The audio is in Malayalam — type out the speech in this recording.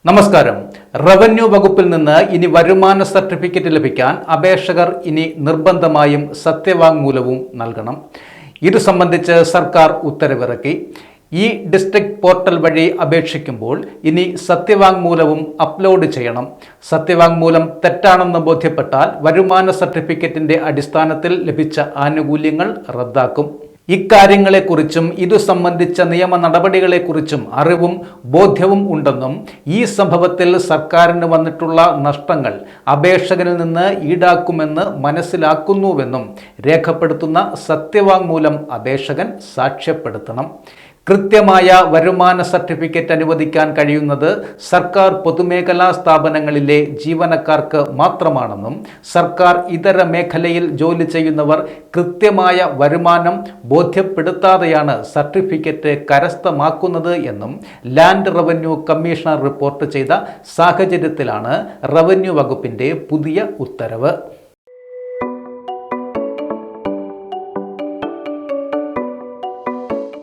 നമസ്കാരം. റവന്യൂ വകുപ്പിൽ നിന്ന് ഇനി വരുമാന സർട്ടിഫിക്കറ്റ് ലഭിക്കാൻ അപേക്ഷകർ ഇനി നിർബന്ധമായും സത്യവാങ്മൂലവും നൽകണം. ഇത് സംബന്ധിച്ച് സർക്കാർ ഉത്തരവിറക്കി. ഈ ഡിസ്ട്രിക്ട് പോർട്ടൽ വഴി അപേക്ഷിക്കുമ്പോൾ ഇനി സത്യവാങ്മൂലവും അപ്ലോഡ് ചെയ്യണം. സത്യവാങ്മൂലം തെറ്റാണെന്ന് ബോധ്യപ്പെട്ടാൽ വരുമാന സർട്ടിഫിക്കറ്റിന്റെ അടിസ്ഥാനത്തിൽ ലഭിച്ച ആനുകൂല്യങ്ങൾ റദ്ദാക്കും. ഇക്കാര്യങ്ങളെക്കുറിച്ചും ഇതു സംബന്ധിച്ച നിയമ നടപടികളെക്കുറിച്ചും അറിവും ബോധ്യവും ഉണ്ടെന്നും ഈ സംഭവത്തിൽ സർക്കാരിന് വന്നിട്ടുള്ള നഷ്ടങ്ങൾ അപേക്ഷകനിൽ നിന്ന് ഈടാക്കുമെന്ന് മനസ്സിലാക്കുന്നുവെന്നും രേഖപ്പെടുത്തുന്ന സത്യവാങ്മൂലം അപേക്ഷകൻ സാക്ഷ്യപ്പെടുത്തണം. കൃത്യമായ വരുമാന സർട്ടിഫിക്കറ്റ് അനുവദിക്കാൻ കഴിയുന്നത് സർക്കാർ പൊതുമേഖലാ സ്ഥാപനങ്ങളിലെ ജീവനക്കാർക്ക് മാത്രമാണെന്നും സർക്കാർ ഇതര മേഖലയിൽ ജോലി ചെയ്യുന്നവർ കൃത്യമായ വരുമാനം ബോധ്യപ്പെടുത്താതെയാണ് സർട്ടിഫിക്കറ്റ് കരസ്ഥമാക്കുന്നത് എന്നും ലാൻഡ് റവന്യൂ കമ്മീഷണർ റിപ്പോർട്ട് ചെയ്ത സാഹചര്യത്തിലാണ് റവന്യൂ വകുപ്പിന്റെ പുതിയ ഉത്തരവ്.